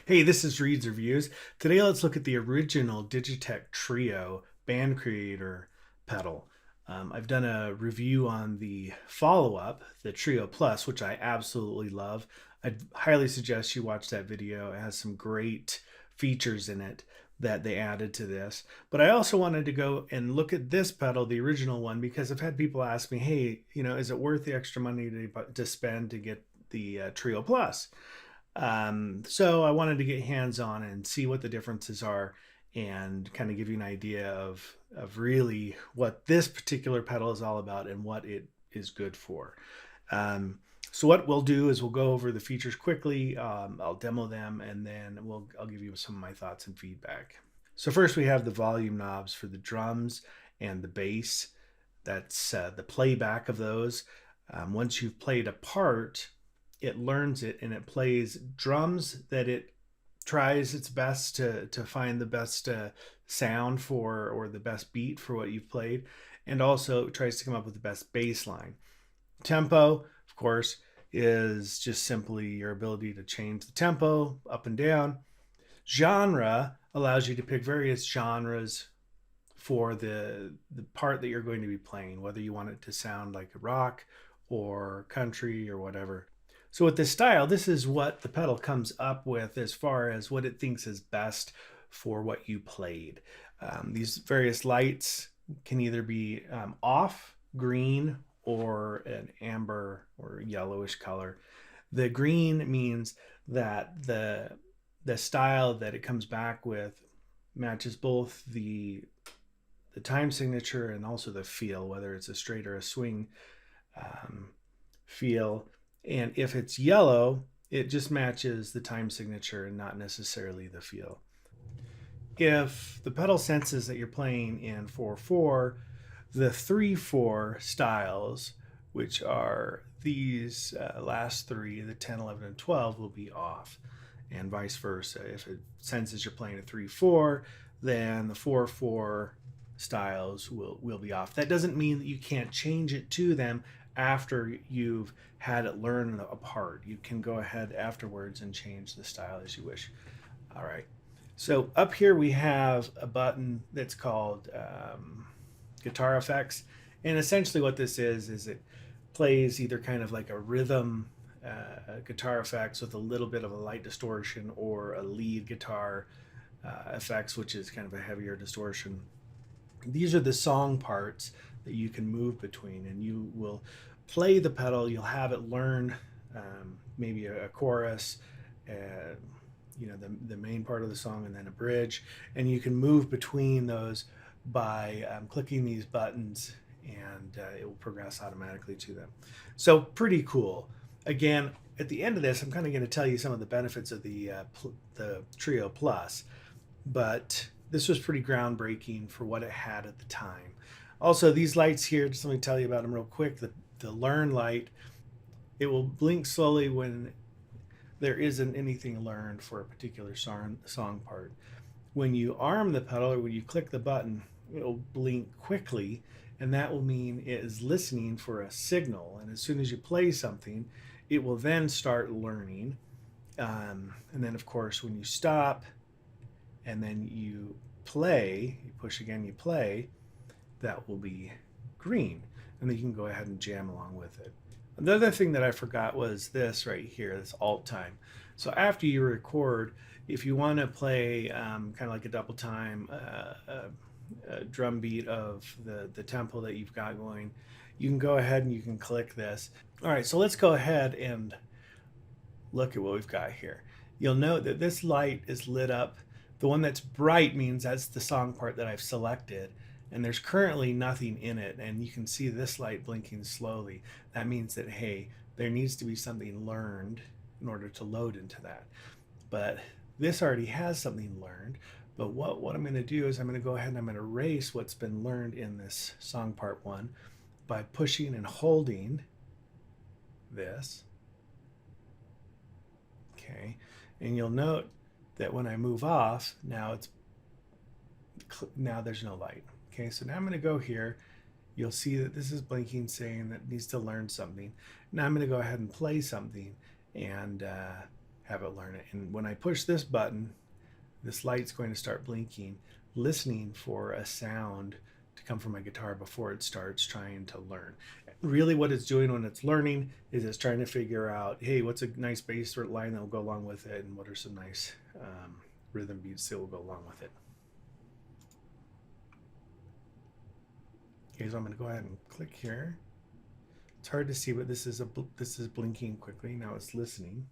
Hey, this is Reid's Reviews. Today let's look at the original Digitech Trio Band Creator pedal. I've done a review on the follow-up, the Trio Plus, which I absolutely love. I'd highly suggest you watch that video. It has some great features in it that they added to this. But I also wanted to go and look at this pedal, the original one, because I've had people ask me, hey, is it worth the extra money to spend to get the Trio Plus? So I wanted to get hands-on and see what the differences are and kind of give you an idea of really what this particular pedal is all about and what it is good for. So what we'll do is we'll go over the features quickly. I'll demo them and then I'll give you some of my thoughts and feedback. So first we have the volume knobs for the drums and the bass. That's the playback of those. Once you've played a part, it learns it and it plays drums that it tries its best to find the best sound for, or the best beat for what you've played, and also tries to come up with the best bass line. Tempo, of course, is just simply your ability to change the tempo up and down. Genre allows you to pick various genres for the part that you're going to be playing, whether you want it to sound like rock or country or whatever. So with this style, this is what the pedal comes up with as far as what it thinks is best for what you played. These various lights can either be off, green, or an amber or yellowish color. The green means that the style that it comes back with matches both the time signature and also the feel, whether it's a straight or a swing feel. And if it's yellow, it just matches the time signature and not necessarily the feel. If the pedal senses that you're playing in 4/4, the 3/4 styles, which are these last three, the 10, 11, and 12, will be off, and vice versa. If it senses you're playing a 3/4, then the 4/4 styles will be off. That doesn't mean that you can't change it to them after you've had it learn apart. You can go ahead afterwards and change the style as you wish. All right. So up here we have a button that's called guitar effects. And essentially what this is it plays either kind of like a rhythm guitar effects with a little bit of a light distortion, or a lead guitar effects, which is kind of a heavier distortion. These are the song parts that you can move between, and you will play the pedal. You'll have it learn maybe a chorus, the main part of the song, and then a bridge, and you can move between those by clicking these buttons, and it will progress automatically to them. So pretty cool. Again, at the end of this, I'm kind of going to tell you some of the benefits of the Trio Plus, but this was pretty groundbreaking for what it had at the time. Also, these lights here, just let me tell you about them real quick. The learn light, it will blink slowly when there isn't anything learned for a particular song part. When you arm the pedal, or when you click the button, it will blink quickly, and that will mean it is listening for a signal. And as soon as you play something, it will then start learning. And then, of course, when you stop and then you play, you push again, you play, that will be green. And then you can go ahead and jam along with it. The other thing that I forgot was this right here, this alt time. So after you record, if you want to play kind of like a double time, a drum beat of the tempo that you've got going, you can go ahead and you can click this. All right, so let's go ahead and look at what we've got here. You'll note that this light is lit up. The one that's bright means that's the song part that I've selected, and there's currently nothing in it, and you can see this light blinking slowly. That means that, hey, there needs to be something learned in order to load into that. But this already has something learned. But what I'm going to do is I'm going to go ahead and I'm going to erase what's been learned in this song part 1 by pushing and holding this. Okay, and you'll note that when I move off, now there's no light. Okay, so now I'm going to go here. You'll see that this is blinking, saying that it needs to learn something. Now I'm going to go ahead and play something and have it learn it. And when I push this button, this light's going to start blinking, listening for a sound to come from my guitar before it starts trying to learn. Really what it's doing when it's learning is it's trying to figure out, hey, what's a nice bass line that will go along with it, and what are some nice rhythm beats that will go along with it. Okay, so I'm going to go ahead and click here. It's hard to see, but this is blinking quickly. Now it's listening.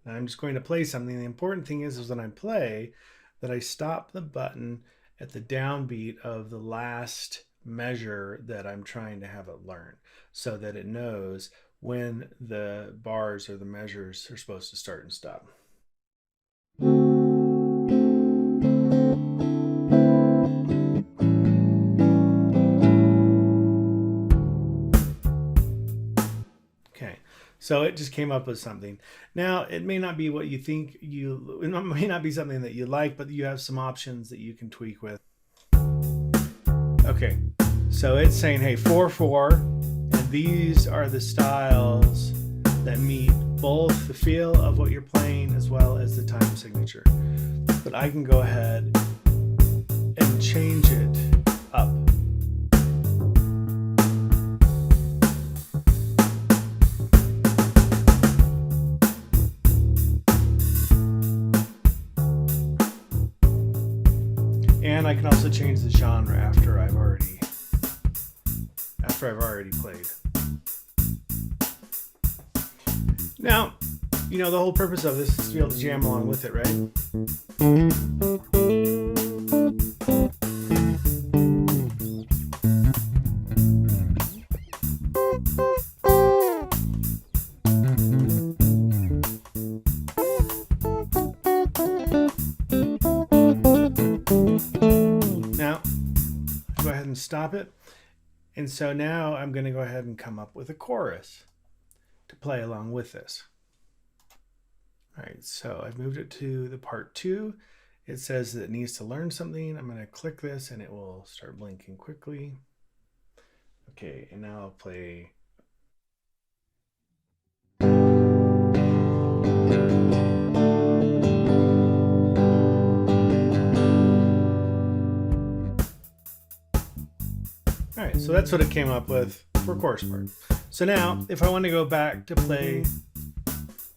Now I'm just going to play something. The important thing is when I play that I stop the button at the downbeat of the last measure that I'm trying to have it learn, so that it knows when the bars or the measures are supposed to start and stop. Okay, so it just came up with something. Now, it may not be what you think it may not be something that you like, but you have some options that you can tweak with. Okay, so it's saying, hey, 4/4, and these are the styles that meet both the feel of what you're playing as well as the time signature. But I can go ahead and change it up. And I can also change the genre after I've already played. Now, you know, the whole purpose of this is to be able to jam along with it, right? Now, go ahead and stop it. And so now I'm going to go ahead and come up with a chorus to play along with this. All right, so I've moved it to the part 2. It says that it needs to learn something. I'm going to click this and it will start blinking quickly. Okay, and now I'll play. All right, so that's what it came up with for chorus part. So now, if I want to go back to play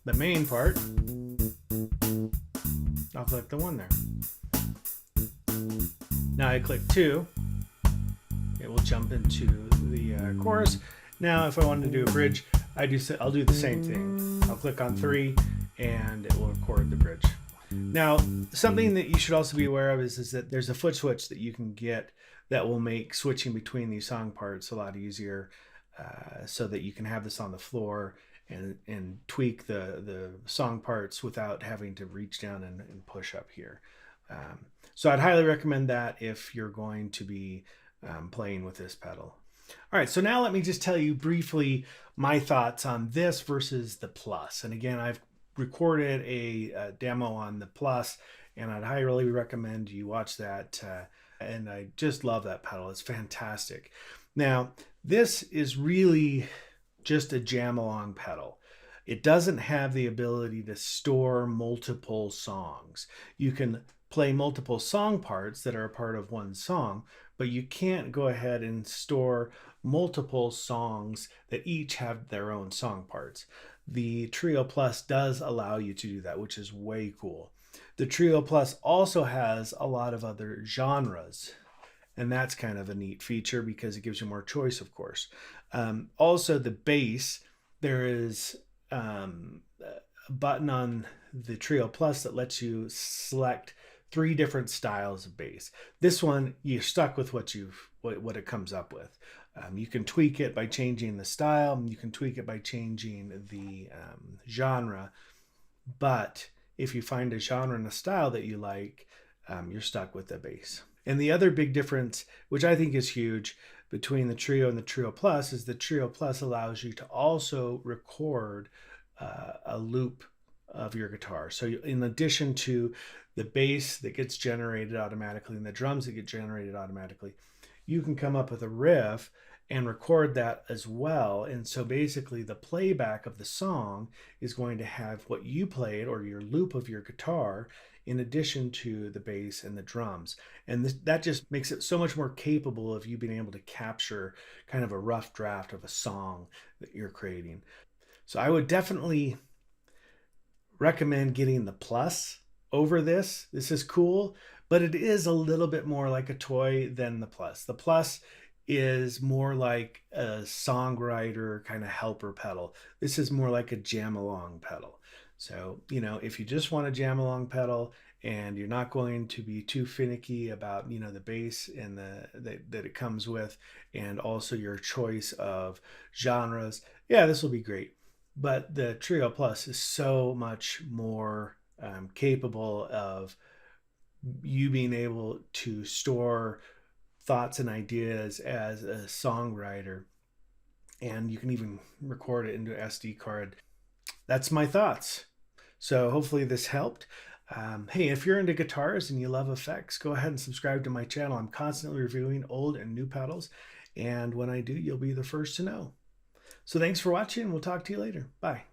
the main part, I'll click the 1 there. Now I click 2, it will jump into the chorus. Now, if I wanted to do a bridge, I'll do the same thing. I'll click on 3, and it will record the bridge. Now, something that you should also be aware of is that there's a foot switch that you can get that will make switching between these song parts a lot easier, so that you can have this on the floor and tweak the song parts without having to reach down and push up here. So I'd highly recommend that if you're going to be playing with this pedal. All right, so now let me just tell you briefly my thoughts on this versus the Plus. And again, I've recorded a demo on the Plus, and I'd highly recommend you watch that. And I just love that pedal. It's fantastic. Now, this is really just a jam along pedal. It doesn't have the ability to store multiple songs. You can play multiple song parts that are a part of one song, but you can't go ahead and store multiple songs that each have their own song parts. The Trio Plus does allow you to do that, which is way cool. The Trio Plus also has a lot of other genres, and that's kind of a neat feature because it gives you more choice, of course. Also, the bass, there is a button on the Trio Plus that lets you select 3 different styles of bass. This one, you're stuck with what it comes up with. You can tweak it by changing the style. You can tweak it by changing the genre. But if you find a genre and a style that you like, you're stuck with the bass. And the other big difference, which I think is huge, between the Trio and the Trio Plus is the Trio Plus allows you to also record a loop of your guitar. So in addition to the bass that gets generated automatically and the drums that get generated automatically, you can come up with a riff and record that as well. And so basically, the playback of the song is going to have what you played or your loop of your guitar in addition to the bass and the drums. And that just makes it so much more capable of you being able to capture kind of a rough draft of a song that you're creating. So I would definitely recommend getting the Plus over this. This is cool, but it is a little bit more like a toy than the Plus. The Plus is more like a songwriter kind of helper pedal. This is more like a jam along pedal. So, if you just want a jam along pedal and you're not going to be too finicky about, the bass and that it comes with, and also your choice of genres, yeah, this will be great. But the Trio Plus is so much more capable of you being able to store thoughts and ideas as a songwriter, and you can even record it into an SD card. That's my thoughts. So hopefully this helped. Hey, if you're into guitars and you love effects, go ahead and subscribe to my channel. I'm constantly reviewing old and new pedals, and when I do, you'll be the first to know. So thanks for watching. We'll talk to you later. Bye.